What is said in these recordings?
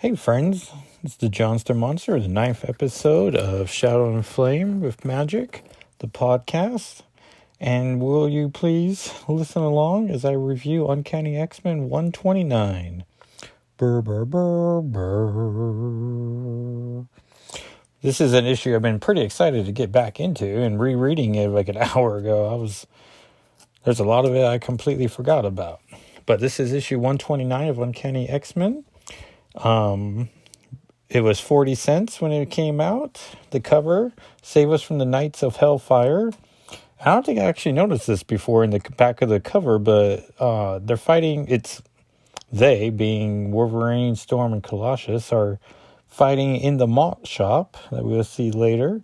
Hey friends, it's the Johnston Monster, the 9th episode of Shadow and Flame with Magic, the podcast. And will you please listen along as I review Uncanny X-Men 129. Brr, brr, brr, brr. This is an issue I've been pretty excited to get back into, and rereading it like an hour ago, there's a lot of it I completely forgot about. But this is issue 129 of Uncanny X-Men. It was 40 cents when it came out. The cover, Save Us from the Knights of Hellfire. I don't think I actually noticed this before in the back of the cover, but they're fighting. They, being Wolverine, Storm, and Colossus, are fighting in the malt shop that we'll see later.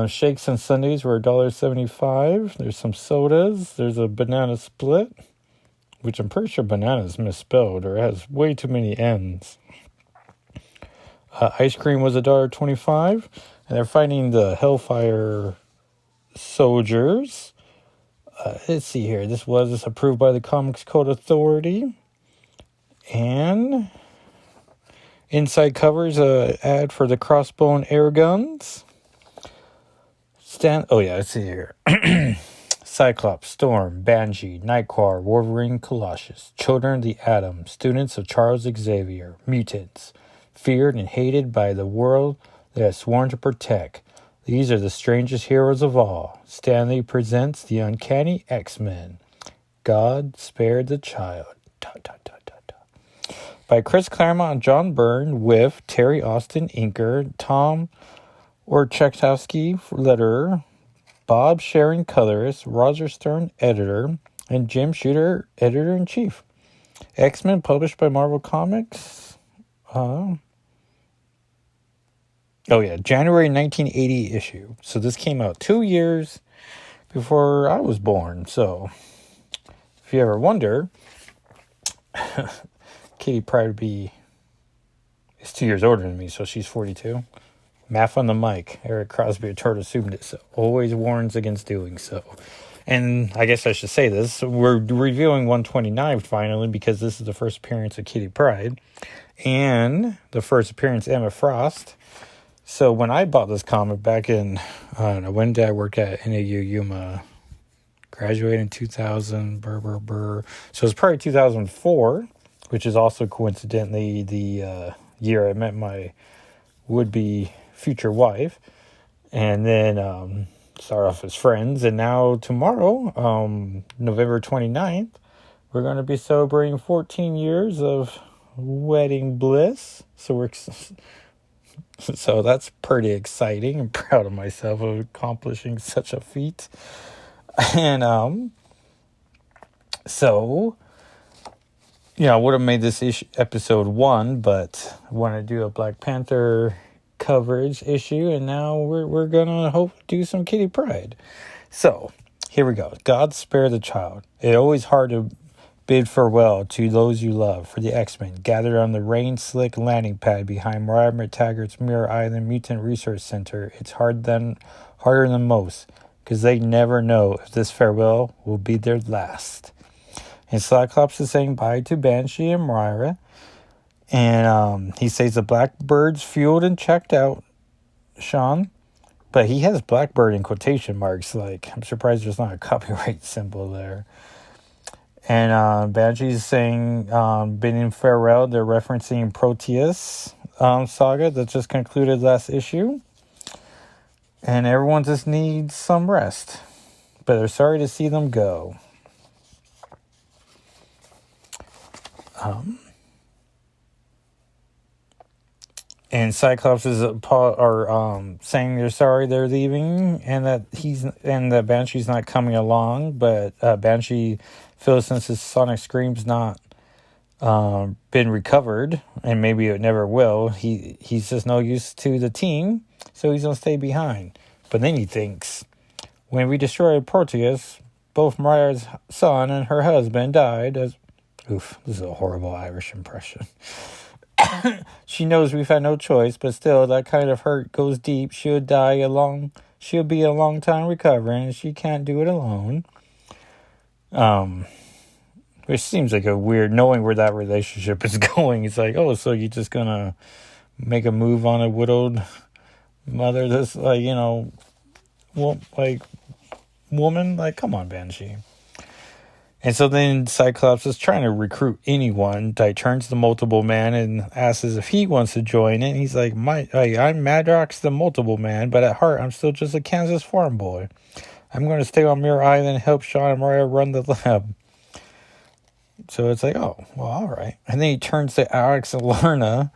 Shakes and sundaes were $1.75. There's some sodas. There's a banana split, which I'm pretty sure banana is misspelled or has way too many N's. Ice cream was $1.25, and they're fighting the Hellfire soldiers. Let's see here. This was approved by the Comics Code Authority. And inside covers ad for the crossbone air guns. Let's see here. Cyclops, Storm, Banshee, Nightcrawler, Wolverine, Colossus, Children of the Atom, students of Charles Xavier, mutants, feared and hated by the world they have sworn to protect. These are the strangest heroes of all. Stanley presents the Uncanny X-Men. God spared the child. By Chris Claremont and John Byrne, with Terry Austin, inker, Tom Orchakowski, letterer, Bob Sharon, colorist, Roger Stern, editor, and Jim Shooter, editor-in-chief. X-Men, published by Marvel Comics. January 1980 issue. So this came out 2 years before I was born. So if you ever wonder, Kitty Pryde is 2 years older than me, so she's 42. Math on the mic. Eric Crosby or Tort assumed it, so always warns against doing so. And I guess I should say this. We're reviewing 129 finally because this is the first appearance of Kitty Pryde and the first appearance of Emma Frost. So when I bought this comic back in, I don't know, when did I work at NAU Yuma? Graduated in 2000, So it's probably 2004, which is also coincidentally the year I met my would-be future wife, and then start off as friends. And now tomorrow, November 29th, we're going to be celebrating 14 years of wedding bliss. So that's pretty exciting. I'm proud of myself of accomplishing such a feat. And I would have made this episode 1, but I want to do a Black Panther coverage issue, and now we're gonna do some Kitty Pryde. So here we go. God spare the child. It's always hard to bid farewell to those you love. For the X-Men gathered on the rain-slick landing pad behind Mariah McTaggart's Mirror Island Mutant Research Center, it's harder than most, because they never know if this farewell will be their last. And Cyclops is saying bye to Banshee and Moira. And he says the Blackbird's fueled and checked out, Sean. But he has Blackbird in quotation marks. Like, I'm surprised there's not a copyright symbol there. And Banshee's saying bidding farewell. They're referencing Proteus saga that just concluded last issue. And everyone just needs some rest. But they're sorry to see them go. And Cyclops are saying they're sorry they're leaving, and that Banshee's not coming along. But Banshee feels since his sonic scream's not been recovered, and maybe it never will, he's just no use to the team, so he's gonna stay behind. But then he thinks, when we destroyed Proteus, both Mariah's son and her husband died as... Oof, this is a horrible Irish impression. She knows we've had no choice, but still, that kind of hurt goes deep. She'll be a long time recovering, and she can't do it alone. Which seems like a weird, knowing where that relationship is going. It's like, oh, so you're just gonna make a move on a widowed mother? This, like, like woman? Like, come on, Banshee. And so then Cyclops is trying to recruit anyone. Like, turns to Multiple Man and asks if he wants to join it. And he's like, I'm Madrox the Multiple Man, but at heart, I'm still just a Kansas farm boy. I'm going to stay on Mirror Island and help Sean and Mariah run the lab. So it's like, oh, well, all right. And then he turns to Alex and Lorna,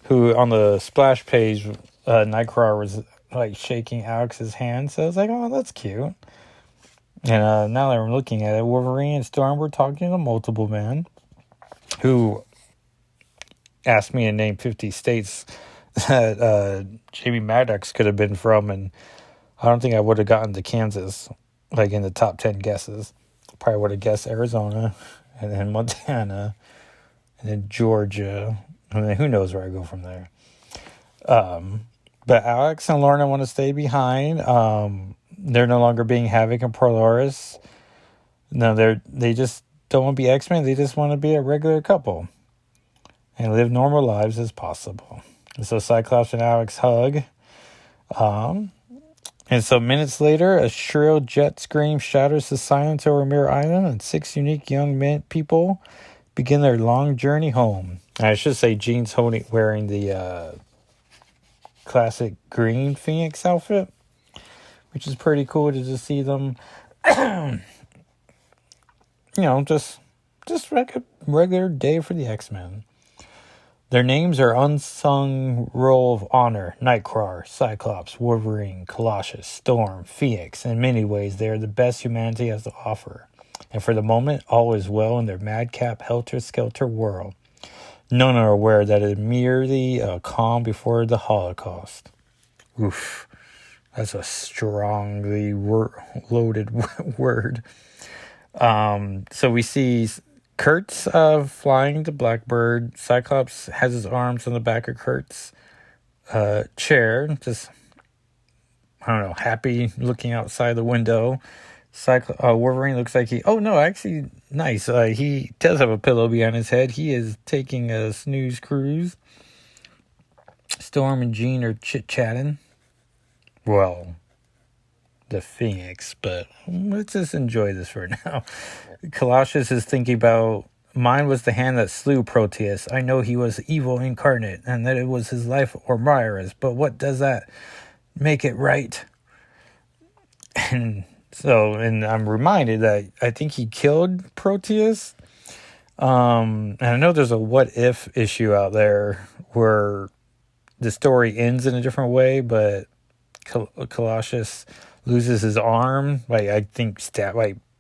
who on the splash page, Nightcrawler was like shaking Alex's hand. So I was like, oh, that's cute. And now that I'm looking at it, Wolverine and Storm were talking to Multiple Man, who asked me to name 50 states that Jamie Madrox could have been from, and I don't think I would have gotten to Kansas, like in the top 10 guesses. Probably would have guessed Arizona, and then Montana, and then Georgia, and then who knows where I go from there. But Alex and Lorna want to stay behind. They're no longer being Havoc and Polaris. No, they just don't want to be X-Men. They just want to be a regular couple and live normal lives as possible. And so Cyclops and Alex hug. And so minutes later, a shrill jet scream shatters the silence over Mirror Island, and 6 unique young people begin their long journey home. And I should say Jean's wearing the classic green Phoenix outfit, which is pretty cool to just see them, just like a regular day for the X-Men. Their names are unsung roll of honor: Nightcrawler, Cyclops, Wolverine, Colossus, Storm, Phoenix. In many ways, they are the best humanity has to offer. And for the moment, all is well in their madcap, helter-skelter world. None are aware that it is merely a calm before the Holocaust. Oof. That's a strongly loaded word. So we see Kurt's flying the Blackbird. Cyclops has his arms on the back of Kurt's chair, just, I don't know, happy looking outside the window. Wolverine looks like nice. He does have a pillow behind his head. He is taking a snooze cruise. Storm and Jean are chit-chatting. Well, the Phoenix, but let's just enjoy this for now. Colossus is thinking about, mine was the hand that slew Proteus. I know he was evil incarnate, and that it was his life or Myra's, but what does that make it right? And I'm reminded that I think he killed Proteus. And I know there's a what if issue out there where the story ends in a different way, but Colossus loses his arm, like I think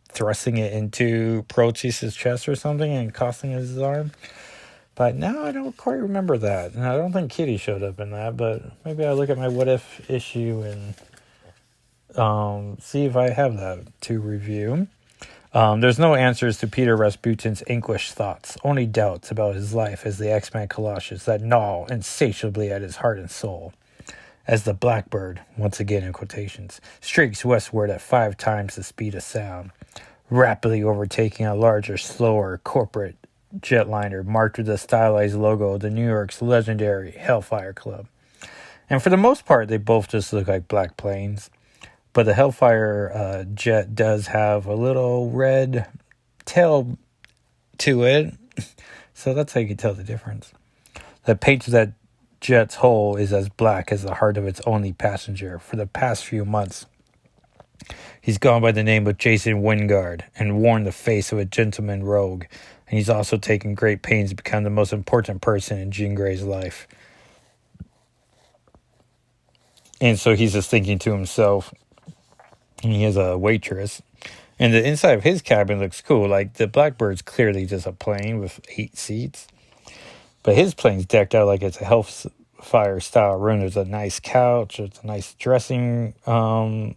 thrusting it into Proteus's chest or something and costing his arm. But now I don't quite remember that, and I don't think Kitty showed up in that. But maybe I'll look at my what if issue and see if I have that to review. There's no answers to Peter Rasputin's anguished thoughts, only doubts about his life as the X-Man Colossus that gnaw insatiably at his heart and soul. As the Blackbird, once again in quotations, streaks westward at 5 times the speed of sound, rapidly overtaking a larger, slower corporate jetliner marked with the stylized logo of the New York's legendary Hellfire Club. And for the most part, they both just look like black planes. But the Hellfire jet does have a little red tail to it, so that's how you can tell the difference. The paint of that jet's hull is as black as the heart of its only passenger. For the past few months, he's gone by the name of Jason Wingard and worn the face of a gentleman rogue. And he's also taken great pains to become the most important person in Jean Grey's life. And so he's just thinking to himself, and he has a waitress. And the inside of his cabin looks cool. Like, the Blackbird's clearly just a plane with 8 seats. But his plane's decked out like it's a Hellfire-style room. There's a nice couch. There's a nice dressing... I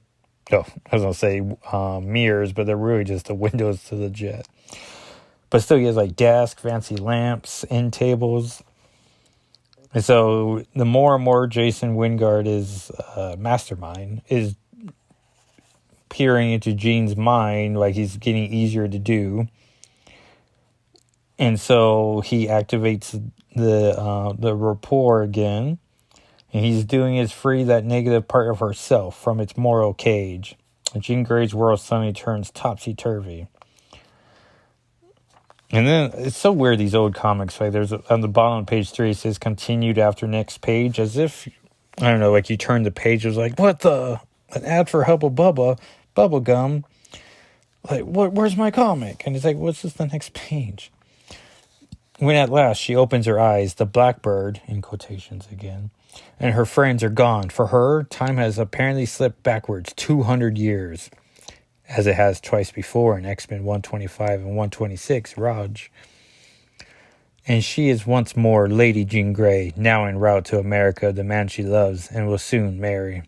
was going to say mirrors, but they're really just the windows to the jet. But still, he has, like, desk, fancy lamps, end tables. And so, the more and more Jason Wingard is mastermind, is peering into Jean's mind, like he's getting easier to do. And so he activates the rapport again, and he's doing is free that negative part of herself from its moral cage. And Jean Grey's world suddenly turns topsy-turvy. And then it's so weird, these old comics. Like there's on the bottom of page 3, it says continued after next page, as if, I don't know, like you turn the page, it was like, what the? An ad for Hubba Bubba, bubble gum. Like, where's my comic? And it's like, what's this the next page? When at last she opens her eyes, the blackbird, in quotations again, and her friends are gone. For her, time has apparently slipped backwards 200 years, as it has twice before in X-Men 125 and 126, Raj. And she is once more Lady Jean Grey, now en route to America, the man she loves and will soon marry.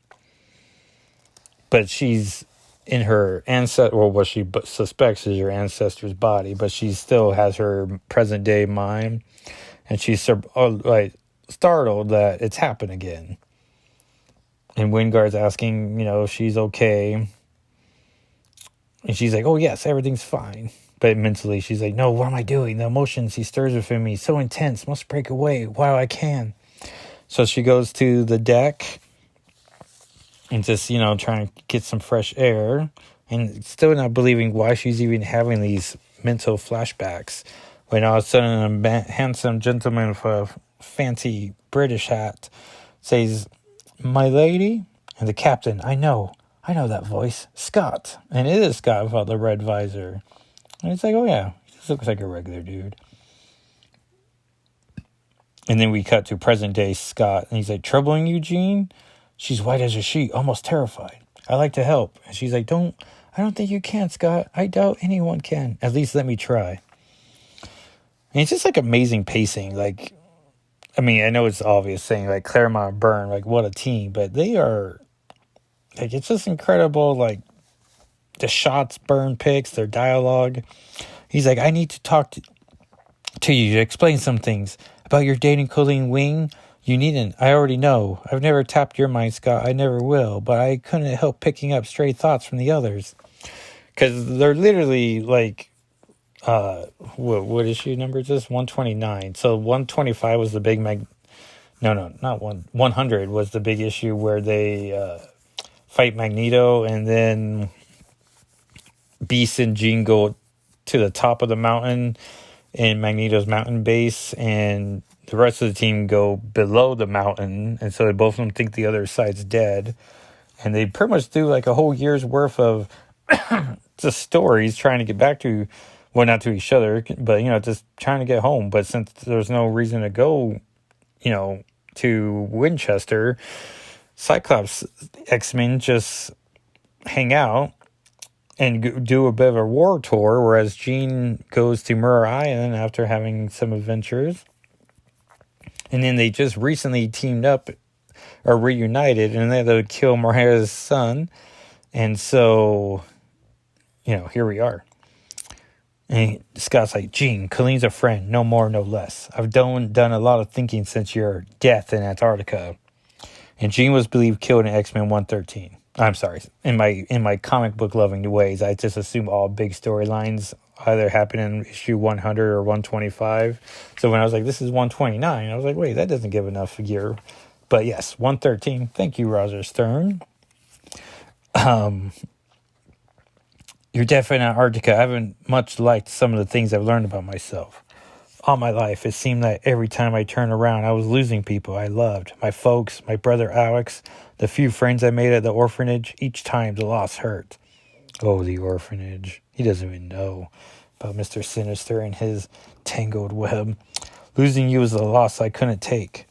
But she's in her ancestor, or what she suspects is her ancestor's body, but she still has her present day mind, and she's like startled that it's happened again. And Wingard's asking, if she's okay, and she's like, "Oh yes, everything's fine." But mentally, she's like, "No, what am I doing? The emotions he stirs within me, so intense, must break away while I can." So she goes to the deck and just, trying to get some fresh air, and still not believing why she's even having these mental flashbacks, when all of a sudden a handsome gentleman with a fancy British hat says, "My lady?" And the captain, I know that voice, Scott. And it is Scott without the red visor. And it's like, oh yeah, he just looks like a regular dude. And then we cut to present day Scott, and he's like, "Troubling you, Jean?" She's white as a sheet, almost terrified. "I like to help." And she's like, I don't think you can, Scott. I doubt anyone can. At least let me try. And it's just like amazing pacing. Like, I mean, I know it's obvious saying like Claremont and Byrne, like what a team, but they are, like, it's just incredible. Like the shots Byrne picks, their dialogue. He's like, "I need to talk to you to explain some things about your dating Colleen Wing. You needn't. I already know. I've never tapped your mind, Scott. I never will. But I couldn't help picking up stray thoughts from the others." Because they're literally like, what issue number is this? 129. So 125 was the big no, not 100 was the big issue where they fight Magneto, and then Beast and Jean go to the top of the mountain in Magneto's mountain base, and the rest of the team go below the mountain, and so both of them think the other side's dead, and they pretty much do like a whole year's worth of just stories trying to get back to, well, not to each other, but just trying to get home. But since there's no reason to go to Winchester, Cyclops X-Men just hang out and do a bit of a war tour, whereas Jean goes to Murr Island after having some adventures. And then they just recently teamed up, or reunited, and they had to kill Mariah's son. And so, here we are. And Scott's like, "Jean, Colleen's a friend, no more, no less. I've done a lot of thinking since your death in Antarctica." And Jean was believed killed in X-Men 113. I'm sorry. In my comic book loving ways, I just assume all big storylines either happen in issue 100 or 125. So when I was like, this is 129, I was like, wait, that doesn't give enough year. But yes, 113. Thank you, Roger Stern. Your death in Antarctica, I haven't much liked some of the things I've learned about myself. All my life, it seemed that every time I turned around, I was losing people I loved. My folks, my brother Alex, the few friends I made at the orphanage. Each time the loss hurt. Oh, the orphanage. He doesn't even know about Mr. Sinister and his tangled web. Losing you was a loss I couldn't take.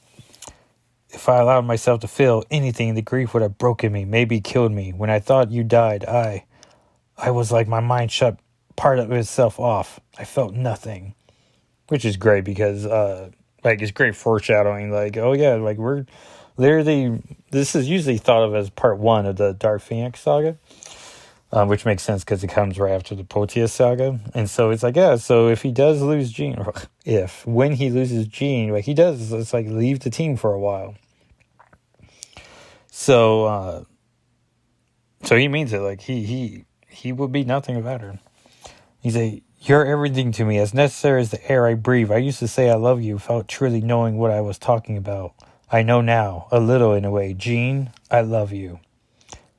If I allowed myself to feel anything, the grief would have broken me, maybe killed me. When I thought you died, I was like my mind shut part of itself off. I felt nothing. Which is great because, it's great foreshadowing. Like, oh yeah, like we're literally, this is usually thought of as part 1 of the Dark Phoenix saga, which makes sense because it comes right after the Proteus saga. And so it's like, yeah, so if he does lose Jean, or when he loses Jean, like he does, it's like leave the team for a while. So he means it. Like he would be nothing without her. He's like, You're everything to me, as necessary as the air I breathe. I used to say I love you without truly knowing what I was talking about. I know now, a little in a way. Jean, I love you.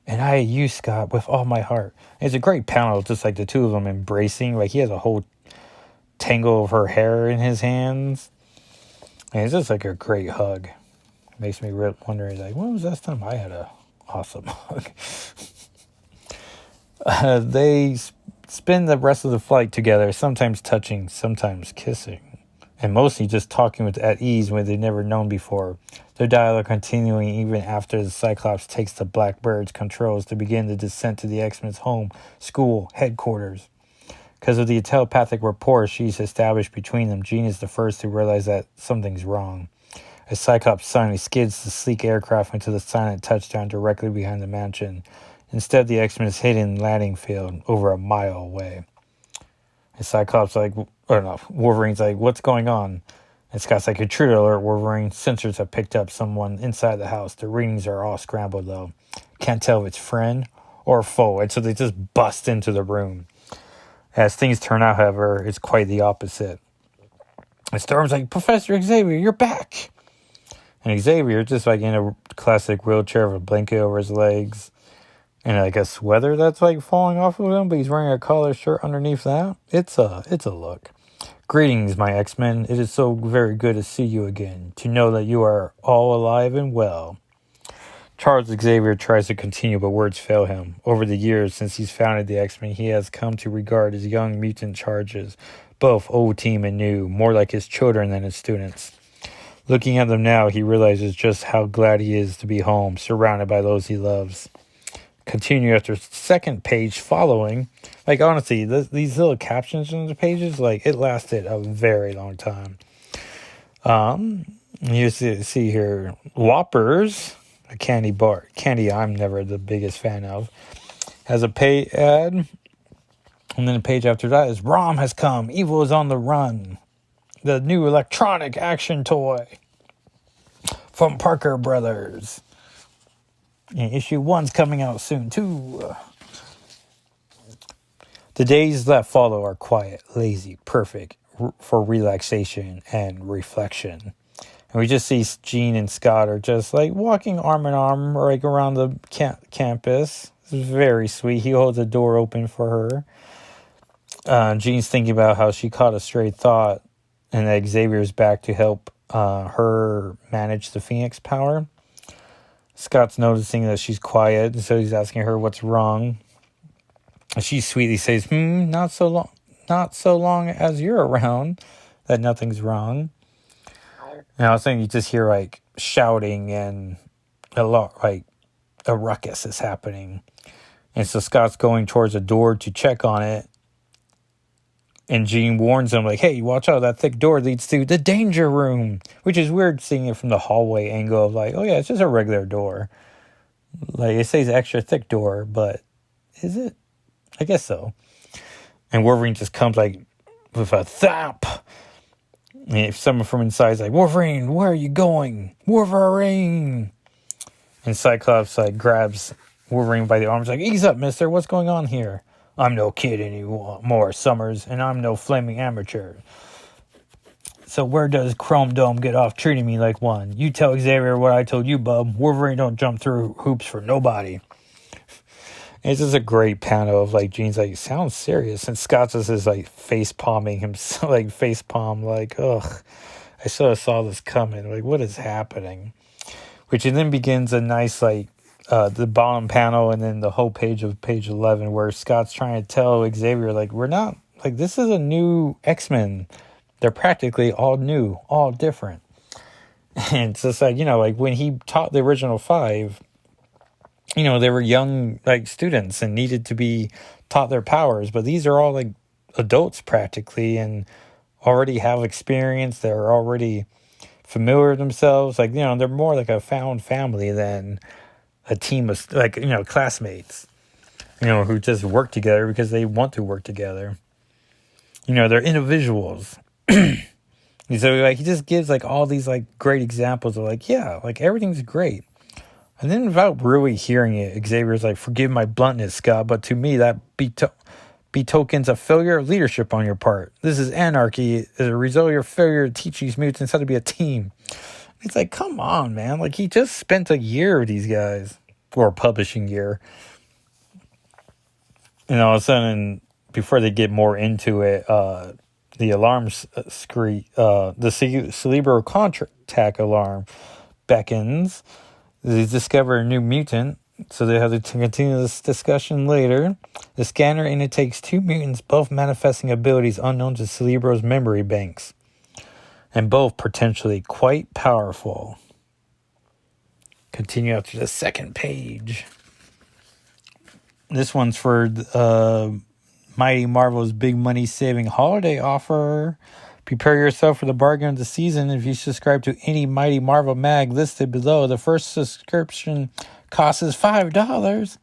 And I you, Scott, with all my heart. It's a great panel, just like the two of them embracing. Like he has a whole tangle of her hair in his hands. And it's just like a great hug. Makes me wonder, like, when was the last time I had a awesome hug? They spend the rest of the flight together, sometimes touching, sometimes kissing, and mostly just talking at ease when they've never known before. Their dialogue continuing even after the Cyclops takes the Blackbird's controls to begin the descent to the X-Men's home, school, headquarters. Because of the telepathic rapport she's established between them, Jean is the first to realize that something's wrong. As Cyclops suddenly skids the sleek aircraft into the silent touchdown directly behind the mansion. Instead, the X-Men is hidden landing field over a mile away. And Cyclops Wolverine's like, what's going on? And Scott's like, intruder alert, Wolverine. Sensors have picked up someone inside the house. The readings are all scrambled, though. Can't tell if it's friend or foe. And so they just bust into the room. As things turn out, however, it's quite the opposite. And Storm's like, Professor Xavier, you're back. And Xavier, just like in a classic wheelchair with a blanket over his legs, and like a sweater that's like falling off of him, but he's wearing a collared shirt underneath that. It's a look. Greetings, my X-Men. It is so very good to see you again, to know that you are all alive and well. Charles Xavier tries to continue, but words fail him. Over the years since he's founded the X-Men, he has come to regard his young mutant charges, both old team and new, more like his children than his students. Looking at them now, he realizes just how glad he is to be home, surrounded by those he loves. Continue after second page following. Like, honestly, these little captions on the pages, like, it lasted a very long time. You see here, Whoppers, a candy bar. Candy I'm never the biggest fan of. Has a pay ad. And then the page after that is, Rom has come. Evil is on the run. The new electronic action toy from Parker Brothers. And issue 1's coming out soon, too. The days that follow are quiet, lazy, perfect for relaxation and reflection. And we just see Jean and Scott are just like walking arm in arm like around the campus. It's very sweet. He holds a door open for her. Jean's thinking about how she caught a stray thought and that Xavier's back to help her manage the Phoenix power. Scott's noticing that she's quiet, so he's asking her what's wrong. She sweetly says, not so long as you're around, that nothing's wrong. And I was thinking you just hear like shouting and a lot, like a ruckus is happening. And so Scott's going towards a door to check on it. And Jean warns him, like, hey, watch out, that thick door leads to the danger room. Which is weird seeing it from the hallway angle of like, oh yeah, it's just a regular door. Like, it says extra thick door, but is it? I guess so. And Wolverine just comes like with a thump. And if someone from inside is like, Wolverine, where are you going? Wolverine! And Cyclops like grabs Wolverine by the arms like, ease up, mister, what's going on here? I'm no kid anymore, Summers, and I'm no flaming amateur. So where does Chrome Dome get off treating me like one? You tell Xavier what I told you, bub. Wolverine don't jump through hoops for nobody. And it's just a great panel of like Jean's like, sounds serious. And Scott's just is like face palming himself, like face palm, like, ugh, I sort of saw this coming. Like, what is happening? Which then begins a nice like the bottom panel and then the whole page of page 11 where Scott's trying to tell Xavier, like, we're not, like, this is a new X-Men. They're practically all new, all different. And it's just like, you know, like when he taught the original 5, you know, they were young, like, students and needed to be taught their powers. But these are all, like, adults practically and already have experience. They're already familiar with themselves. Like, you know, they're more like a found family than a team of, like, you know, classmates, you know, who just work together because they want to work together. You know, they're individuals. So, like, he just gives, like, all these, like, great examples of, like, yeah, like, everything's great. And then without really hearing it, Xavier's like, forgive my bluntness, Scott, but to me, that be tokens of failure of leadership on your part. This is anarchy as a result of your failure to teach these mutants how to be a team. It's like, come on, man. Like, he just spent a year with these guys, or a publishing year. And all of a sudden, before they get more into it, the alarm the cerebral contact alarm beckons. They discover a new mutant, so they have to continue this discussion later. The scanner, and it takes two mutants, both manifesting abilities unknown to Cerebro's memory banks, and both potentially quite powerful. Continue after the second page. This one's for Mighty Marvel's big money-saving holiday offer. Prepare yourself for the bargain of the season if you subscribe to any Mighty Marvel mag listed below. The first subscription cost is $5.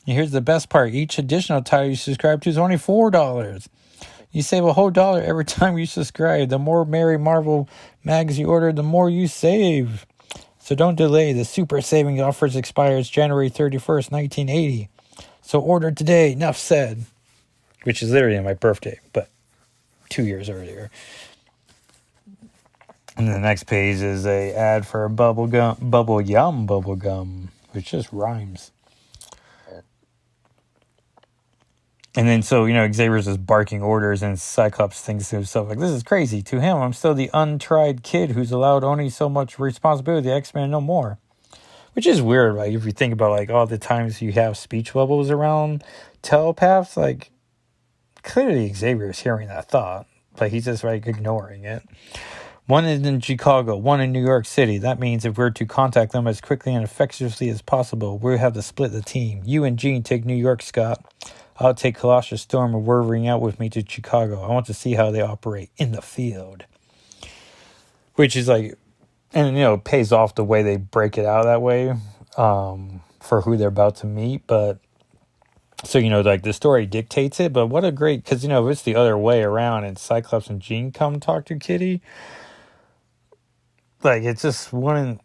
And here's the best part. Each additional title you subscribe to is only $4. You save a whole dollar every time you subscribe. The more Mighty Marvel mags you order, the more you save. So don't delay. The super savings offers expires January 31st, 1980. So order today. Enough said. Which is literally my birthday, but 2 years earlier. And the next page is a ad for a bubble gum, which just rhymes. And then so, Xavier's just barking orders, and Cyclops thinks to himself, like, this is crazy. To him, I'm still the untried kid who's allowed only so much responsibility. The X-Men no more. Which is weird, like, if you think about, like, all the times you have speech bubbles around telepaths, like, clearly Xavier's hearing that thought, but he's just, like, ignoring it. One is in Chicago, one in New York City. That means if we're to contact them as quickly and effectively as possible, we'll have to split the team. You and Jean take New York, Scott. I'll take Colossus, Storm, and Wolverine out with me to Chicago. I want to see how they operate in the field. Which is like, and it pays off the way they break it out that way for who they're about to meet. But so, like the story dictates it. But what a great, because, if it's the other way around and Cyclops and Jean come talk to Kitty, like, it's just one,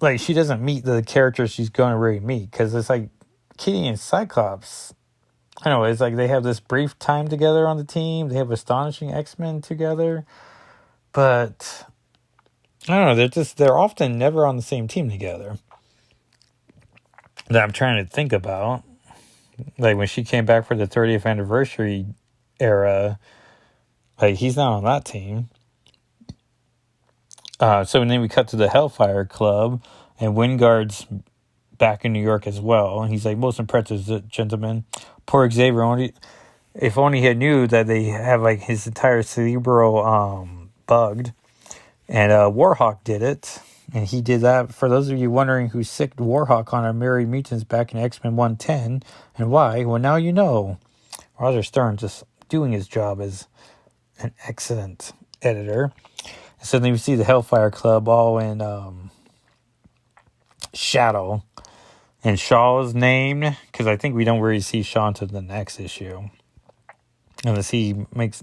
like, she doesn't meet the characters she's going to really meet. Because it's like Kitty and Cyclops, I know, it's like they have this brief time together on the team. They have Astonishing X-Men together. But I don't know, they're often never on the same team together. That I'm trying to think about. Like, when she came back for the 30th anniversary era, like, he's not on that team. So then we cut to the Hellfire Club, and Wingard's back in New York as well. And he's like, most impressive, gentlemen. Poor Xavier, if only he knew that they have, like, his entire cerebral bugged. And Warhawk did it. And he did that. For those of you wondering who sicked Warhawk on our Merry Mutants back in X-Men 110 and why, well, now you know. Roger Stern just doing his job as an excellent editor. So then we see the Hellfire Club all in shadow. And Shaw is named, because I think we don't really see Shaw until the next issue. Unless he makes...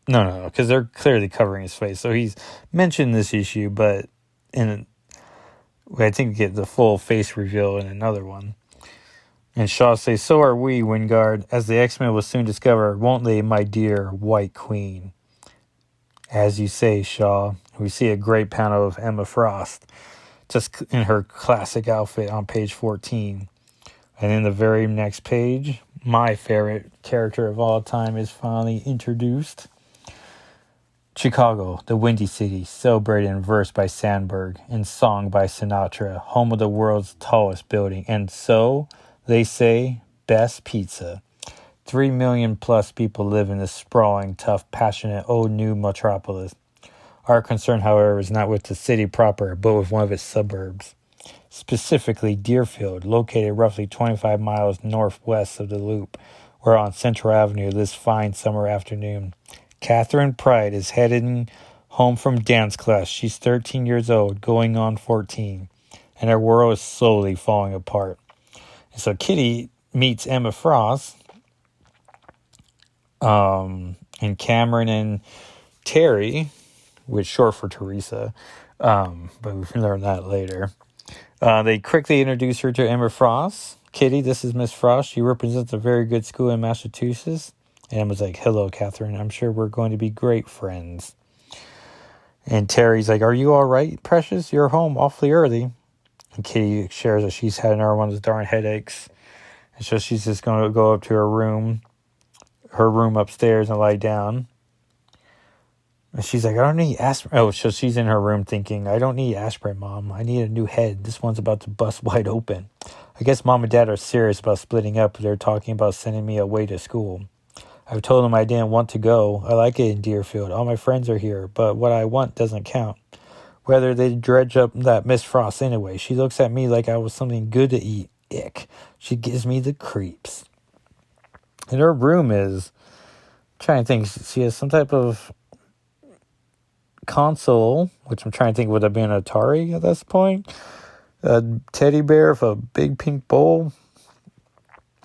No, because they're clearly covering his face. So he's mentioned this issue, but I think we get the full face reveal in another one. And Shaw says, so are we, Wingard, as the X-Men will soon discover, won't they, my dear White Queen? As you say, Shaw. We see a great panel of Emma Frost, just in her classic outfit on page 14. And in the very next page, my favorite character of all time is finally introduced. Chicago, the Windy City, celebrated in verse by Sandberg and song by Sinatra, home of the world's tallest building, and so, they say, best pizza. 3 million plus people live in this sprawling, tough, passionate, old new metropolis. Our concern, however, is not with the city proper, but with one of its suburbs. Specifically, Deerfield, located roughly 25 miles northwest of the Loop, where on Central Avenue this fine summer afternoon, Catherine Pride is heading home from dance class. She's 13 years old, going on 14, and her world is slowly falling apart. And so Kitty meets Emma Frost, and Cameron and Terry, which is short for Teresa, but we can learn that later. They quickly introduce her to Emma Frost, Kitty, this is Miss Frost. She represents a very good school in Massachusetts. And Emma's like, hello, Catherine. I'm sure we're going to be great friends. And Terry's like, are you all right, Precious? You're home awfully early. And Kitty shares that she's had another one of those darn headaches. And so she's just going to go up to her room upstairs, and lie down. And she's like, I don't need aspirin. Oh, so she's in her room thinking, I don't need aspirin, Mom. I need a new head. This one's about to bust wide open. I guess Mom and Dad are serious about splitting up. They're talking about sending me away to school. I've told them I didn't want to go. I like it in Deerfield. All my friends are here, but what I want doesn't count. Whether they dredge up that Miss Frost anyway. She looks at me like I was something good to eat. Ick. She gives me the creeps. And her room is, I'm trying to think, she has some type of console, which I'm trying to think would have been an Atari at this point. A teddy bear with a big pink bowl.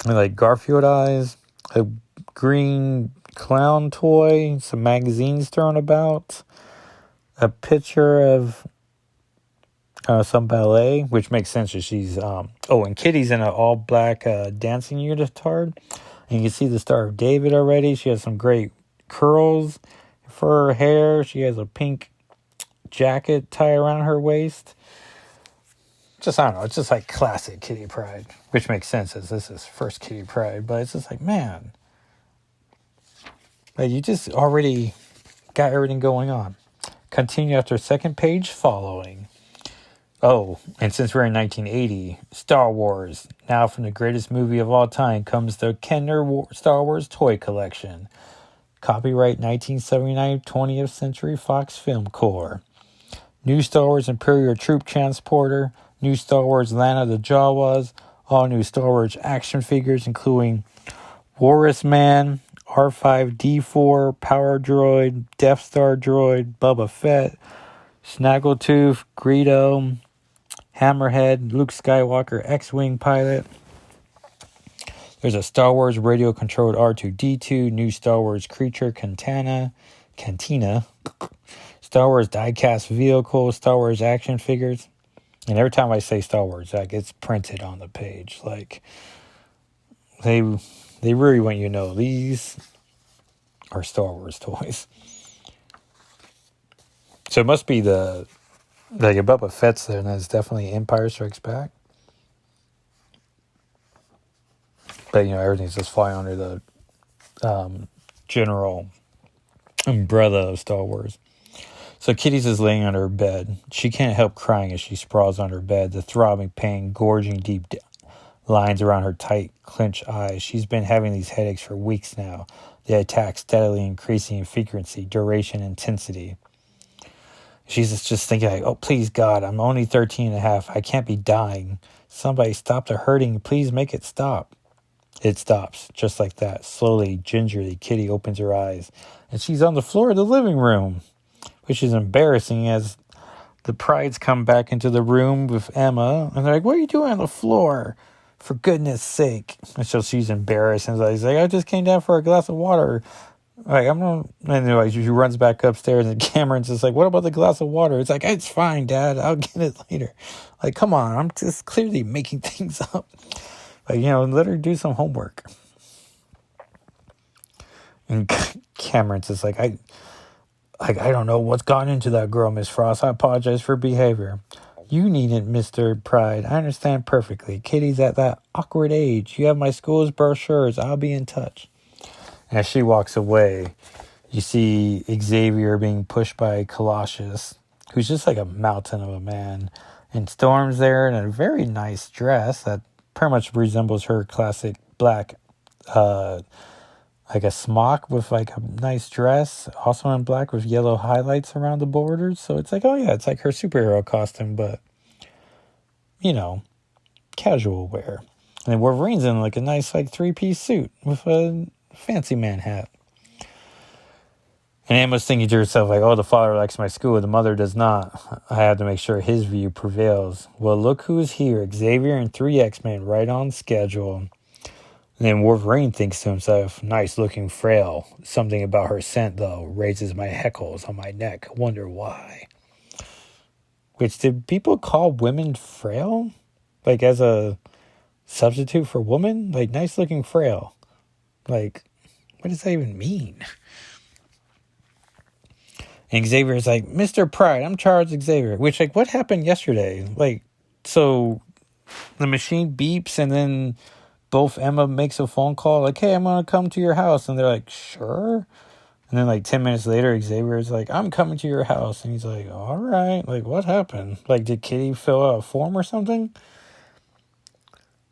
And like Garfield eyes. A green clown toy. Some magazines thrown about. A picture of some ballet, which makes sense as she's and Kitty's in an all black dancing unitard, and you can see the Star of David already. She has some great curls for her hair. She has a pink jacket tied around her waist. Just, I don't know, it's just like classic Kitty Pryde, which makes sense as this is first Kitty Pryde, but it's just like, man, like you just already got everything going on. Continue after second page following. Oh, and since we're in 1980, Star Wars. Now from the greatest movie of all time comes the Kenner Star Wars toy collection. Copyright 1979 20th Century Fox Film Corps. New Star Wars Imperial Troop Transporter. New Star Wars Land of the Jawas. All new Star Wars action figures including Walrus Man, R5-D4, Power Droid, Death Star Droid, Boba Fett, Snaggletooth, Greedo, Hammerhead, Luke Skywalker, X-Wing pilot. There's a Star Wars radio-controlled R2-D2, new Star Wars creature, Cantina, Star Wars die-cast vehicle, Star Wars action figures. And every time I say Star Wars, that gets printed on the page. Like, they really want you to know these are Star Wars toys. So it must be like a Boba Fett's there, and that's definitely Empire Strikes Back. But, everything's just flying under the general umbrella of Star Wars. So Kitty's is laying on her bed. She can't help crying as she sprawls on her bed, the throbbing pain gorging deep lines around her tight, clenched eyes. She's been having these headaches for weeks now. The attacks steadily increasing in frequency, duration, intensity. She's just thinking, like, oh, please, God, I'm only 13 and a half. I can't be dying. Somebody stop the hurting. Please make it stop. It stops, just like that. Slowly, gingerly, Kitty opens her eyes, and she's on the floor of the living room, which is embarrassing as the Prydes come back into the room with Emma, and they're like, what are you doing on the floor? For goodness sake. And so she's embarrassed, and she's like, I just came down for a glass of water. Like, and anyway, she runs back upstairs, and Cameron's just like, what about the glass of water? It's like, it's fine, Dad. I'll get it later. Like, come on. I'm just clearly making things up. Like, let her do some homework. And Cameron's just like, I don't know what's gone into that girl, Miss Frost. I apologize for behavior. You needn't, Mr. Pryde. I understand perfectly. Kitty's at that awkward age. You have my school's brochures. I'll be in touch. As she walks away, you see Xavier being pushed by Colossus, who's just like a mountain of a man. And Storm's there in a very nice dress that pretty much resembles her classic black, like a smock with like a nice dress, also in black with yellow highlights around the borders. So it's like, oh yeah, it's like her superhero costume, but, casual wear. And then Wolverine's in like a nice like 3-piece suit with a fancy man hat. And Emma's thinking to herself, like, oh, the father likes my school, the mother does not. I have to make sure his view prevails. Well, look who's here. Xavier and 3 X-Men right on schedule. And then Wolverine thinks to himself, nice looking frail. Something about her scent, though, raises my heckles on my neck. Wonder why. Which, did people call women frail? Like, as a substitute for woman? Like, nice looking frail. Like, what does that even mean? And Xavier's like, Mr. Pride, I'm Charles Xavier. Which, like, what happened yesterday? Like, so the machine beeps and then both Emma makes a phone call like, hey, I'm going to come to your house. And they're like, sure. And then like 10 minutes later, Xavier's like, I'm coming to your house. And he's like, all right. Like, what happened? Like, did Kitty fill out a form or something?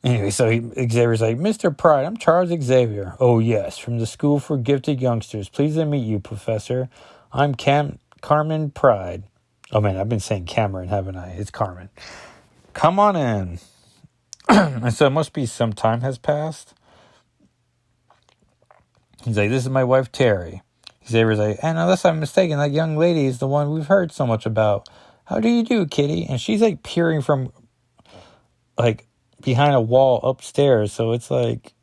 Anyway, so Xavier's like, Mr. Pride, I'm Charles Xavier. Oh, yes, from the School for Gifted Youngsters. Pleased to meet you, Professor. I'm Carmen Pride. Oh, man, I've been saying Cameron, haven't I? It's Carmen. Come on in. And so it must be some time has passed. He's like, this is my wife, Terry. Xavier's like, and unless I'm mistaken, that young lady is the one we've heard so much about. How do you do, Kitty? And she's like peering from like behind a wall upstairs. So it's like,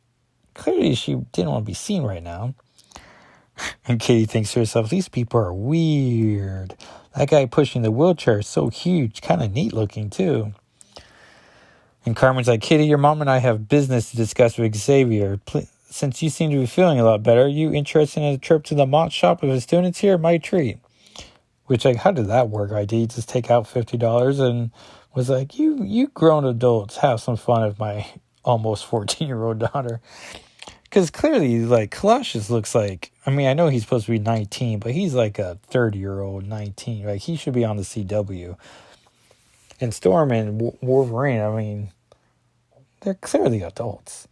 clearly she didn't want to be seen right now. And Kitty thinks to herself, these people are weird. That guy pushing the wheelchair is so huge, kind of neat looking too. And Carmen's like, Kitty, your mom and I have business to discuss with Xavier. Since you seem to be feeling a lot better, you interested in a trip to the mott shop with the students here? My treat. Which, like, how did that work? I did just take out $50 and was like, you grown adults have some fun with my almost 14-year-old daughter. Because clearly, like, Colossus looks like, I mean, I know he's supposed to be 19, but he's like a 30-year-old 19. Like, he should be on the CW. And Storm and Wolverine, I mean, they're clearly adults.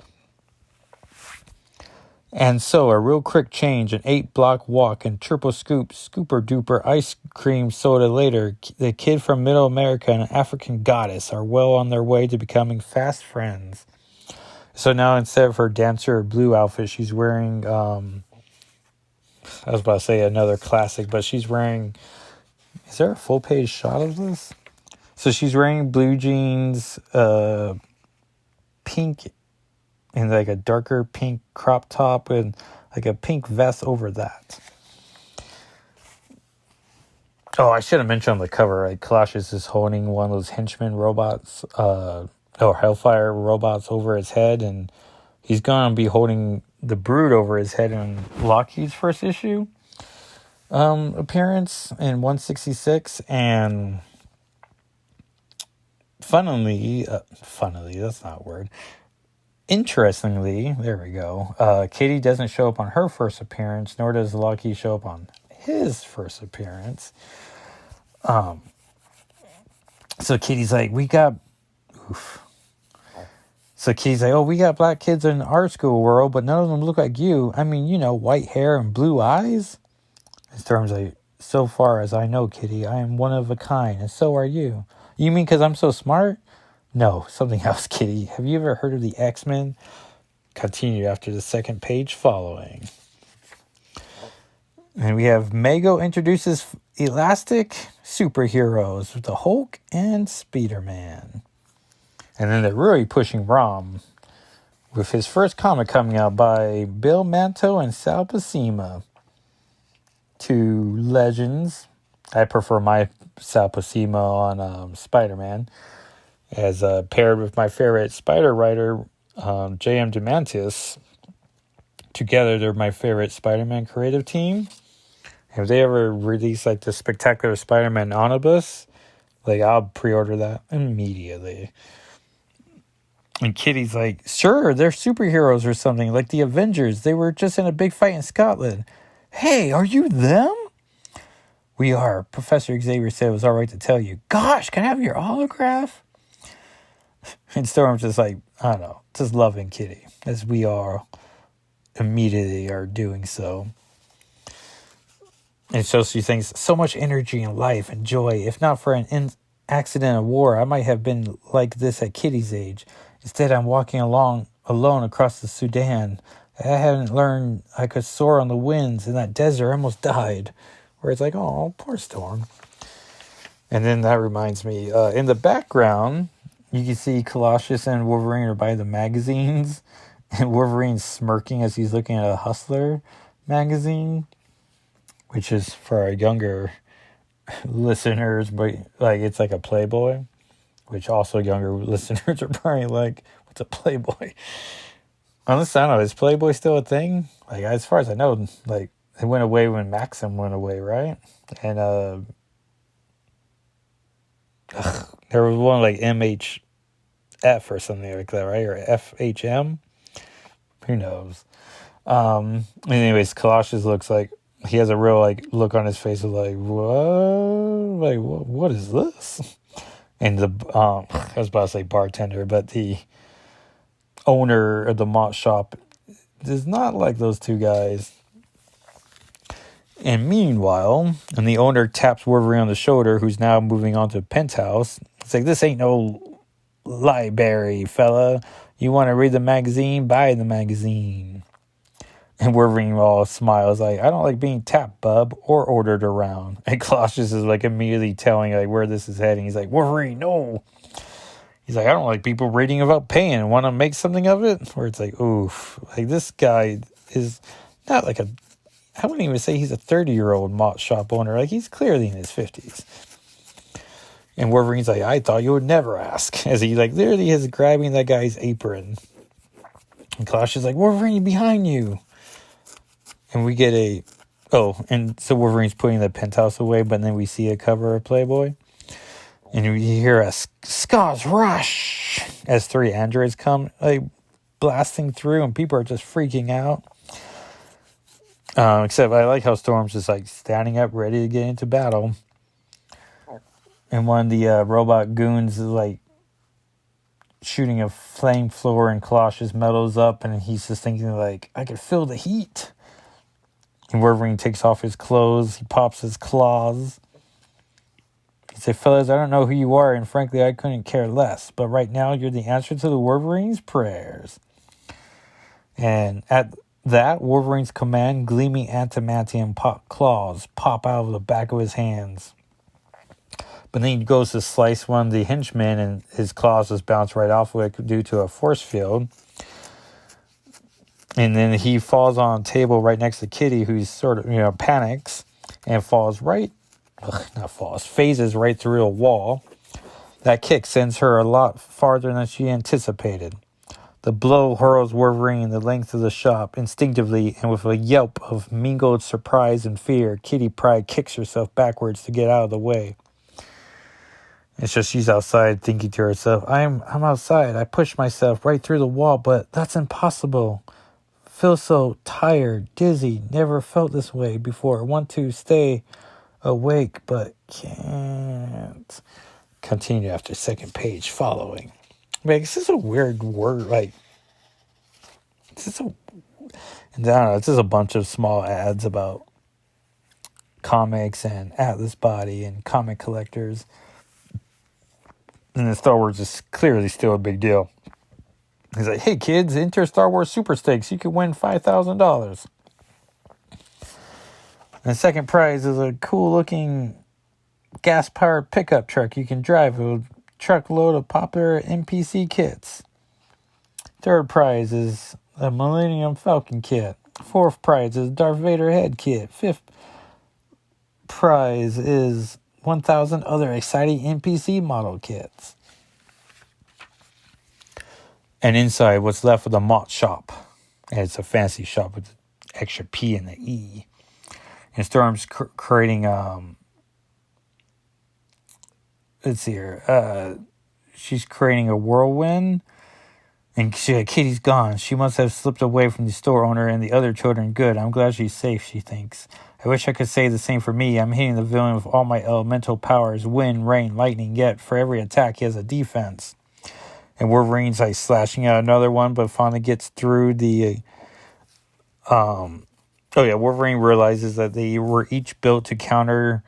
And so a real quick change, an 8-block walk and triple scoop, scooper duper ice cream soda later, the kid from Middle America and an African goddess are well on their way to becoming fast friends. So now instead of her dancer blue outfit, she's wearing, I was about to say another classic, but she's wearing, is there a full page shot of this? So she's wearing blue jeans, pink, and like a darker pink crop top and like a pink vest over that. Oh, I should have mentioned on the cover, right? Colossus is holding one of those henchman robots, or Hellfire robots over his head, and he's going to be holding the Brood over his head in Lockheed's first issue appearance in 166, and funnily, that's not a word. Interestingly, there we go. Kitty doesn't show up on her first appearance, nor does Lockheed show up on his first appearance. So Kitty's like, we got black kids in our school world, but none of them look like you. I mean, white hair and blue eyes. And Storm's like, so far as I know, Kitty, I am one of a kind, and so are you. You mean because I'm so smart? No, something else, Kitty. Have you ever heard of the X-Men? Continue after the second page following. And we have Mago introduces elastic superheroes with the Hulk and Spider-Man. And then they're really pushing Rom with his first comic coming out by Bill Manto and Sal Buscema. Two legends. I prefer my Sal Buscema on Spider-Man, as paired with my favorite Spider writer, J.M. DeMantis. Together, they're my favorite Spider-Man creative team. If they ever release like the Spectacular Spider-Man Omnibus, like I'll pre-order that immediately. And Kitty's like, sure, they're superheroes or something, like the Avengers. They were just in a big fight in Scotland. Hey, are you them? We are. Professor Xavier said it was all right to tell you. Gosh, can I have your autograph? And Storm's just like, I don't know, just loving Kitty, as we all immediately are doing so. And so she thinks, so much energy and life and joy. If not for an accident of war, I might have been like this at Kitty's age. Instead, I'm walking along alone across the Sudan. I hadn't learned I could soar on the winds in that desert. I almost died. Where it's like, oh, poor Storm. And then that reminds me, in the background, you can see Colossus and Wolverine are by the magazines. And Wolverine's smirking as he's looking at a Hustler magazine, which is for our younger listeners, but like it's like a Playboy, which also younger listeners are probably like, It's a Playboy. Honestly, I don't know. Is Playboy still a thing? Like, as far as I know, like, it went away when Maxim went away, right? And there was one like MHF or something like that, right? Or FHM? Who knows? Anyways, Colossus looks like he has a real like look on his face of like, what? Like, what is this? And the I was about to say bartender, but the owner of the malt shop does not like those two guys. And meanwhile, and the owner taps Wolverine on the shoulder, who's now moving on to Penthouse. It's like, this ain't no library, fella. You want to read the magazine? Buy the magazine. And Wolverine all smiles like, I don't like being tapped, bub, or ordered around. And Colossus is like immediately telling like where this is heading. He's like, Wolverine, no. He's like, I don't like people reading about pain. Want to make something of it? Where it's like, oof. Like, this guy is not like I wouldn't even say he's a 30-year-old malt shop owner. Like, he's clearly in his 50s. And Wolverine's like, I thought you would never ask. As he, like, literally is grabbing that guy's apron. And Colossus is like, Wolverine, behind you. And we get and so Wolverine's putting the penthouse away, but then we see a cover of Playboy. And we hear a Scars rush as 3 androids come, like, blasting through, and people are just freaking out. Except I like how Storm's just like standing up, ready to get into battle. And one of the robot goons is like shooting a flamethrower, and Colossus mellows up, and he's just thinking like, I could feel the heat. And Wolverine takes off his clothes, he pops his claws. He said, fellas, I don't know who you are, and frankly, I couldn't care less. But right now, you're the answer to the Wolverine's prayers. And at that, Wolverine's command, gleaming adamantium claws pop out of the back of his hands. But then he goes to slice one of the henchmen, and his claws just bounce right off of it due to a force field. And then he falls on a table right next to Kitty, who's sort of, panics, and phases right through a wall. That kick sends her a lot farther than she anticipated. The blow hurls Wolverine the length of the shop. Instinctively, and with a yelp of mingled surprise and fear, Kitty Pryde kicks herself backwards to get out of the way. It's just she's outside thinking to herself, I'm outside. I pushed myself right through the wall, but that's impossible. Feel so tired, dizzy, never felt this way before. Want to stay awake, but can't. Continue after second page following. Like, this is a weird word, like, and I don't know, it's just a bunch of small ads about comics and Atlas Body and comic collectors. And then Star Wars is clearly still a big deal. He's like, hey kids, enter Star Wars Super Stakes. You could win $5,000. And the second prize is a cool looking gas-powered pickup truck you can drive with a truckload of popular NPC kits. Third prize is a Millennium Falcon kit. Fourth prize is Darth Vader head kit. Fifth prize is 1,000 other exciting NPC model kits. And inside, what's left of the malt shop. And it's a fancy shop with the extra P and the E. And Storm's creating, let's see here. She's creating a whirlwind. And Kitty's gone. She must have slipped away from the store owner and the other children. Good. I'm glad she's safe, she thinks. I wish I could say the same for me. I'm hitting the villain with all my elemental powers. Wind, rain, lightning. Yet, for every attack, he has a defense. And Wolverine's like slashing out another one, but finally gets through the... Wolverine realizes that they were each built to counter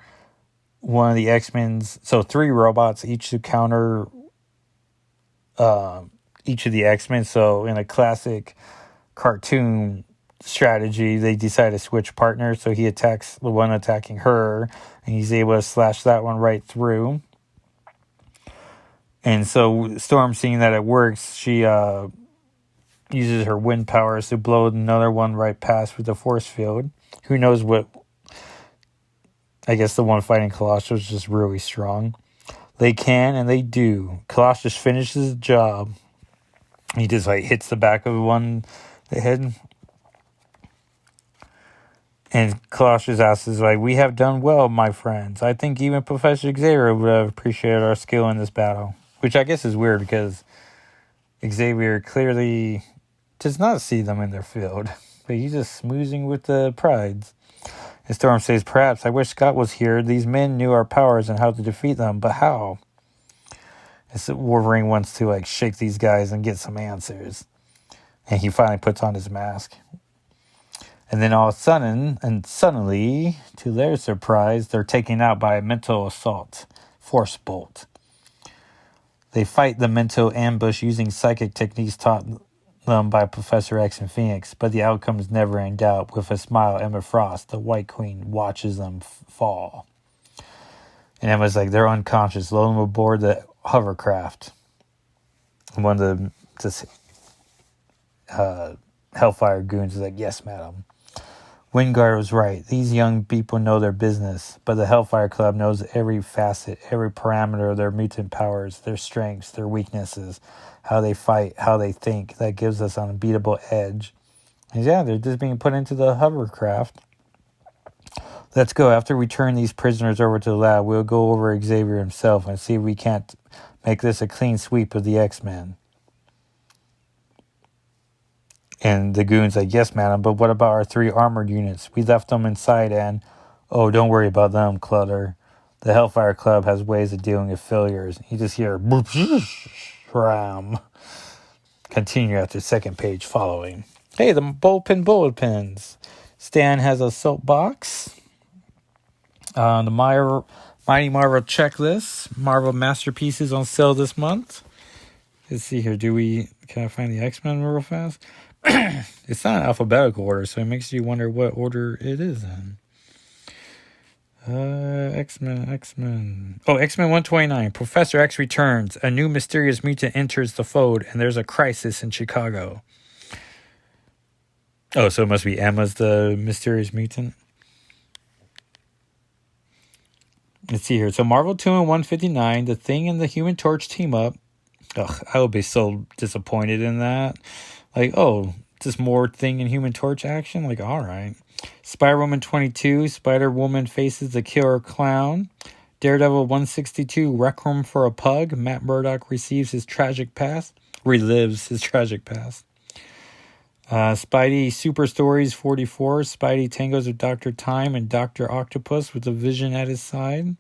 one of the X-Men's... So 3 robots, each to counter... each of the X-Men. So in a classic cartoon strategy, they decide to switch partners. So he attacks the one attacking her, and he's able to slash that one right through. And so Storm, seeing that it works, she uses her wind powers to blow another one right past with the force field. Who knows what... I guess the one fighting Colossus was just really strong. They can, and they do. Colossus finishes the job. He just like hits the back of the head. And Colossus asks, like, we have done well, my friends. I think even Professor Xavier would have appreciated our skill in this battle. Which I guess is weird because Xavier clearly does not see them in their field. But he's just smoozing with the prides. And Storm says, perhaps I wish Scott was here. These men knew our powers and how to defeat them, but how? And so Wolverine wants to like shake these guys and get some answers. And he finally puts on his mask. And then all of a sudden, and suddenly, to their surprise, they're taken out by a mental assault, force bolt. They fight the mental ambush using psychic techniques taught them by Professor X and Phoenix, but the outcome is never in doubt. With a smile, Emma Frost, the White Queen, watches them fall. And Emma's like, they're unconscious. Load them aboard the hovercraft. And one of the Hellfire goons is like, yes, madam. Wingard was right. These young people know their business, but the Hellfire Club knows every facet, every parameter of their mutant powers, their strengths, their weaknesses, how they fight, how they think. That gives us an unbeatable edge. And yeah, they're just being put into the hovercraft. Let's go. After we turn these prisoners over to the lab, we'll go over Xavier himself and see if we can't make this a clean sweep of the X-Men. And the goon's like, yes, madam, but what about our 3 armored units? We left them inside and, oh, don't worry about them, Clutter. The Hellfire Club has ways of dealing with failures. You just hear, ram. Continue at the second page following. Hey, the bullet pins. Stan has a soapbox. The Mighty Marvel checklist. Marvel Masterpieces on sale this month. Let's see here. Can I find the X-Men real fast? It's not in alphabetical order, so it makes you wonder what order it is in. X-Men. Oh, X-Men 129. Professor X returns. A new mysterious mutant enters the fold, and there's a crisis in Chicago. Oh, so it must be Emma's the mysterious mutant? Let's see here. So Marvel 2 and 159, The Thing and the Human Torch team up. Ugh, I would be so disappointed in that. Like, oh, just more Thing and Human Torch action? Like, all right. Spider-Woman 22, Spider-Woman faces the killer clown. Daredevil 162, Requiem for a Pug. Matt Murdock relives his tragic past. Spidey Super Stories 44, Spidey tangos with Dr. Time and Dr. Octopus with a Vision at his side.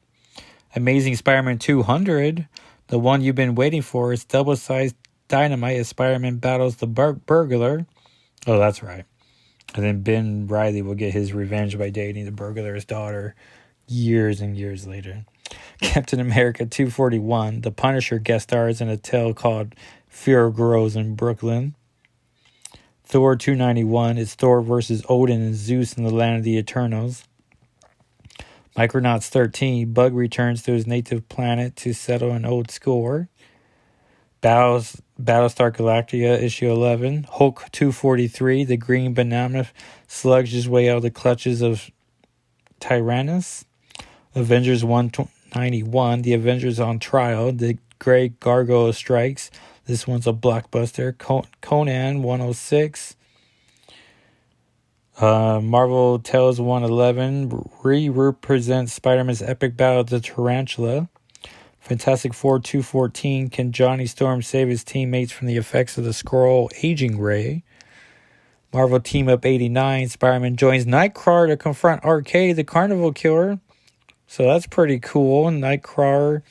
Amazing Spider-Man 200, the one you've been waiting for, is double-sized dynamite as Spider-Man battles the burglar. Oh, that's right. And then Ben Reilly will get his revenge by dating the burglar's daughter years and years later. Captain America 241, The Punisher guest stars in a tale called Fear Grows in Brooklyn. Thor 291 is Thor versus Odin and Zeus in the land of the Eternals. Micronauts 13, Bug returns to his native planet to settle an old score. Battlestar Galactica issue 11. Hulk 243, the Green Banana slugs his way out of the clutches of Tyrannus. Avengers 191, the Avengers on trial. The Great Gargoyle strikes. This one's a blockbuster. Conan 106. Marvel Tales 111 re-represents Spider-Man's epic battle of the Tarantula. Fantastic Four 214, can Johnny Storm save his teammates from the effects of the Skrull aging ray? Marvel Team Up 89, Spider-Man joins Nightcrawler to confront Arcade, the Carnival Killer. So that's pretty cool. Nightcrawler,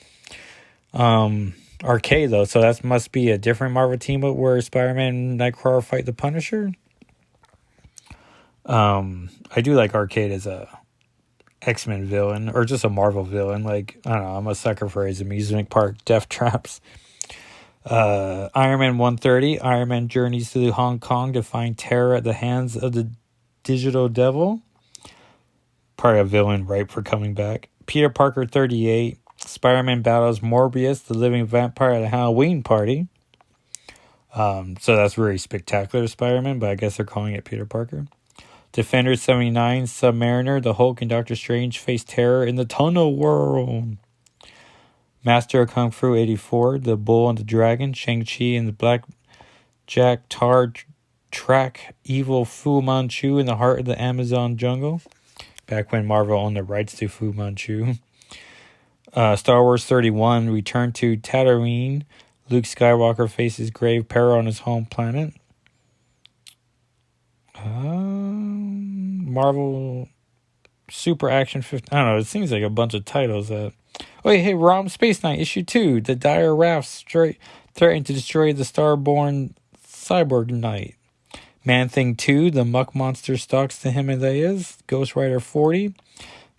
Arcade though, so that must be a different Marvel Team Up where Spider-Man and Nightcrawler fight the Punisher. I do like Arcade as a X-Men villain, or just a Marvel villain. Like, I don't know, I'm a sucker for his amusement park death traps. Iron Man 130, Iron Man journeys to Hong Kong to find terror at the hands of the Digital Devil. Probably a villain ripe for coming back. Peter Parker 38, Spider-Man battles Morbius, the living vampire at a Halloween party. So that's really spectacular Spider-Man, but I guess they're calling it Peter Parker. Defender 79, Submariner, the Hulk and Doctor Strange face terror in the Tunnel World. Master of Kung Fu 84, The Bull and the Dragon, Shang-Chi and the Black Jack Tar track evil Fu Manchu in the heart of the Amazon jungle. Back when Marvel owned the rights to Fu Manchu. Star Wars 31, Return to Tatooine. Luke Skywalker faces grave peril on his home planet. Marvel Super Action 50. I don't know. It seems like a bunch of titles that. Oh, hey, Rom Space Knight issue 2. The dire rafts threaten to destroy the starborn cyborg knight. Man Thing 2. The muck monster stalks the Himalayas. Ghost Rider 40.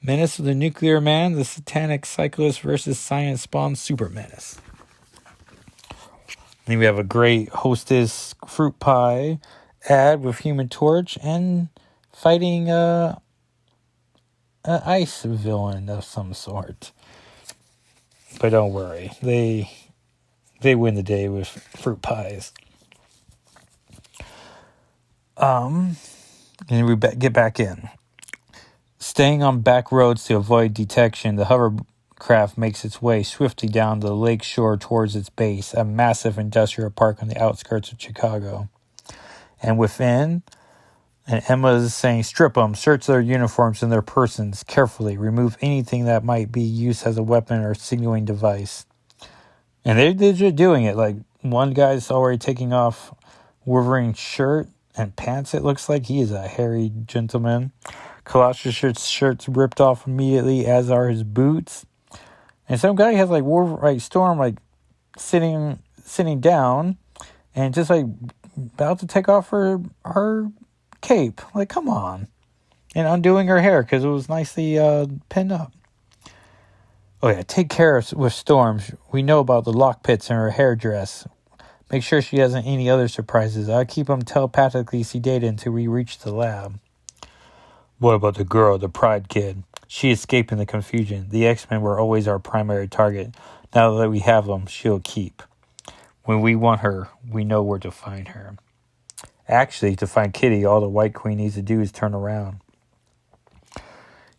Menace of the Nuclear Man. The satanic cyclist versus science spawn super menace. Then we have a great Hostess fruit pie ad with Human Torch and fighting an ice villain of some sort. But don't worry, they win the day with fruit pies. And we get back in. Staying on back roads to avoid detection, the hovercraft makes its way swiftly down the lake shore towards its base, a massive industrial park on the outskirts of Chicago. And within, and Emma's saying, strip them, search their uniforms and their persons carefully, remove anything that might be used as a weapon or signaling device. And they're just doing it. Like, one guy's already taking off Wolverine's shirt and pants, it looks like. He is a hairy gentleman. Colossus' shirt's ripped off immediately, as are his boots. And some guy has Storm sitting down and just about to take off her cape. Like, come on. And undoing her hair because it was nicely pinned up. Oh yeah, take care with Storm. We know about the lockpits in her hairdress. Make sure she hasn't any other surprises. I'll keep them telepathically sedated until we reach the lab. What about the girl, the Pride kid? She escaped in the confusion. The X-Men were always our primary target. Now that we have them, she'll keep. When we want her, we know where to find her. Actually, to find Kitty, all the White Queen needs to do is turn around.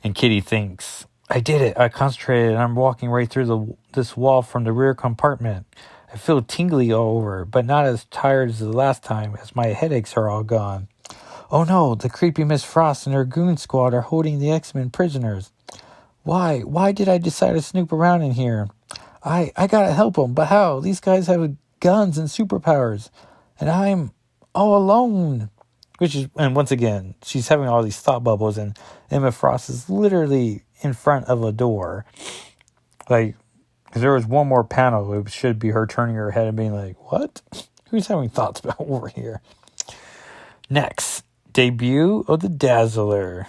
And Kitty thinks, I did it. I concentrated and I'm walking right through this wall from the rear compartment. I feel tingly all over, but not as tired as the last time, as my headaches are all gone. Oh no, the creepy Miss Frost and her goon squad are holding the X-Men prisoners. Why? Why did I decide to snoop around in here? I gotta help them, but how? These guys have guns and superpowers, and I'm all alone. And once again, she's having all these thought bubbles, and Emma Frost is literally in front of a door. Like, if there was one more panel, it should be her turning her head and being like, what? Who's having thoughts about over here? Next, debut of the Dazzler.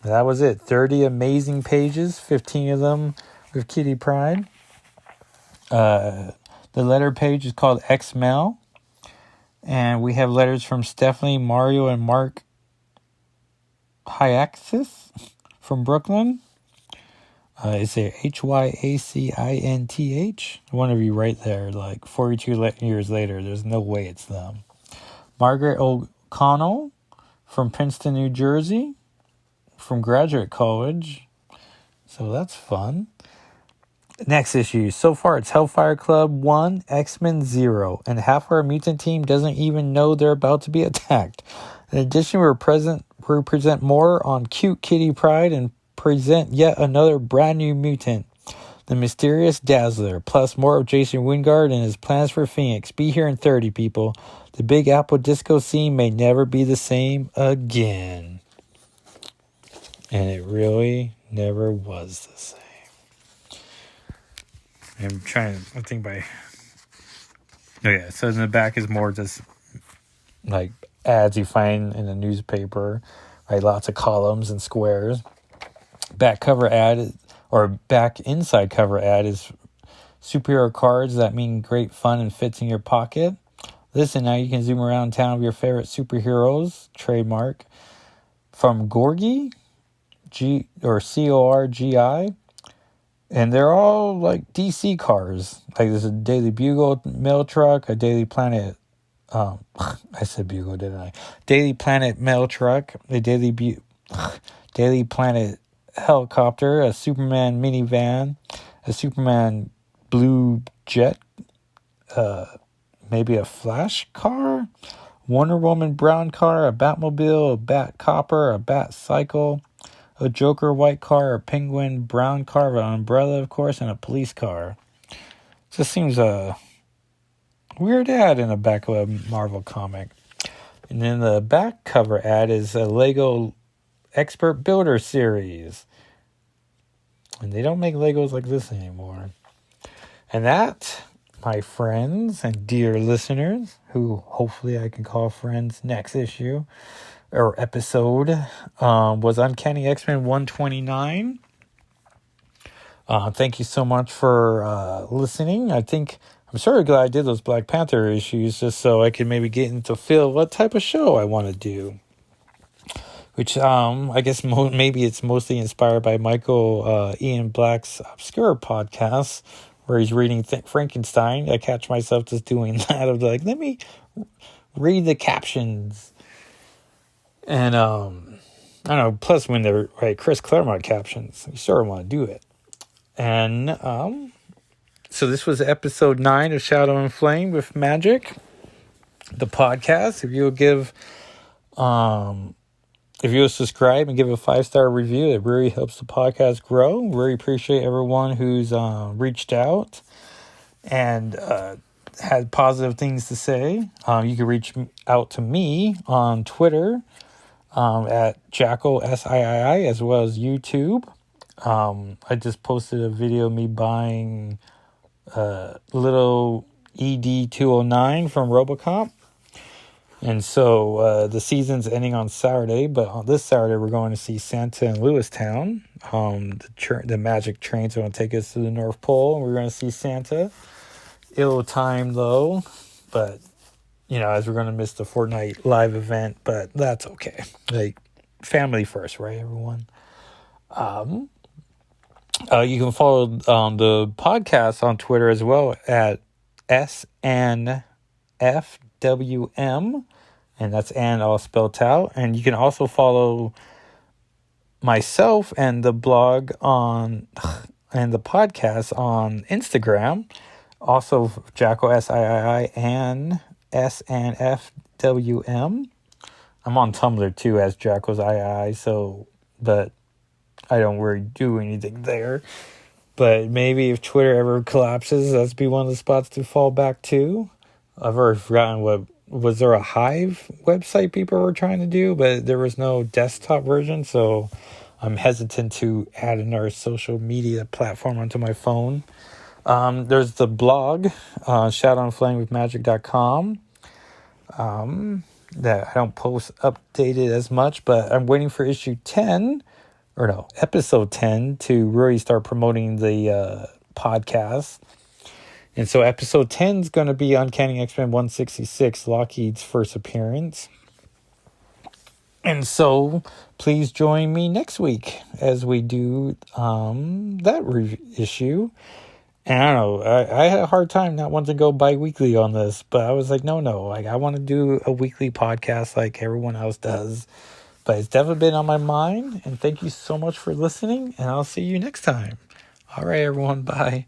That was it. 30 amazing pages, 15 of them with Kitty Pryde. The letter page is called X-Mail. And we have letters from Stephanie, Mario, and Mark Hyaxis from Brooklyn. Is it Hyacinth? One of you right there, 42 years later. There's no way it's them. Margaret O'Connell from Princeton, New Jersey, from Graduate College. So that's fun. Next issue. So far, it's Hellfire Club 1, X-Men 0, and half our mutant team doesn't even know they're about to be attacked. In addition, we present more on cute Kitty Pryde and present yet another brand new mutant, the mysterious Dazzler, plus more of Jason Wingard and his plans for Phoenix. Be here in 30, people. The Big Apple disco scene may never be the same again. And it really never was the same. I'm trying to think by... Oh yeah, so in the back is more just ads you find in a newspaper, right? Lots of columns and squares. Back cover ad, or back inside cover ad, is superhero cards that mean great fun and fits in your pocket. Listen, now you can zoom around town with your favorite superheroes, trademark, from Gorgi, Corgi, and they're all DC cars. There's a Daily Bugle mail truck, a Daily Planet, I said Bugle, didn't I? Daily Planet mail truck, a Daily Planet helicopter, a Superman minivan, a Superman blue jet, maybe a Flash car, Wonder Woman brown car, a Batmobile, a Bat Copper, a Bat Cycle, a Joker white car, a Penguin brown car, an umbrella, of course, and a police car. Just seems a weird ad in the back of a Marvel comic. And then the back cover ad is a Lego Expert Builder series. And they don't make Legos like this anymore. And that, my friends and dear listeners, who hopefully I can call friends next issue or episode, was Uncanny X-Men 129. Thank you so much for listening. I'm sort of glad I did those Black Panther issues just so I could maybe get into feel what type of show I want to do. Which I guess maybe it's mostly inspired by Michael Ian Black's Obscure podcast, where he's reading Frankenstein. I catch myself just doing that. I'm like, let me read the captions. And I don't know, plus when they're Chris Claremont captions, you sort of want to do it. And so this was episode 9 of Shadow and Flame with Magic, the podcast. If you'll subscribe and give a 5-star review, it really helps the podcast grow. Really appreciate everyone who's reached out and had positive things to say. You can reach out to me on Twitter at Jackal SIII, as well as YouTube. I just posted a video of me buying little ED-209 from RoboCop. And so the season's ending on Saturday, but on this Saturday we're going to see Santa in Lewistown. The magic train's going to take us to the North Pole, and we're going to see Santa. Ill-timed though, but as we're going to miss the Fortnite live event, but that's okay. Family first, right, everyone? You can follow the podcast on Twitter as well at SNFWM, and that's "and" all spelled out. And you can also follow myself and the blog and the podcast on Instagram, also Jackal SIII and SNFWM. I'm on Tumblr too as Jackal's II, but I don't really do anything there. But maybe if Twitter ever collapses, that's be one of the spots to fall back to. I've already forgotten was there a Hive website people were trying to do, but there was no desktop version, so I'm hesitant to add another social media platform onto my phone. There's the blog, shadowandflamewithmagic.com. That I don't post updated as much, but I'm waiting for episode 10 to really start promoting the podcast. And so episode 10 is going to be Uncanny X-Men 166, Lockheed's first appearance. And so please join me next week as we do that issue. And I don't know, I had a hard time not wanting to go bi-weekly on this, but I was like, no, I want to do a weekly podcast like everyone else does. But it's definitely been on my mind, and thank you so much for listening, and I'll see you next time. All right, everyone, bye.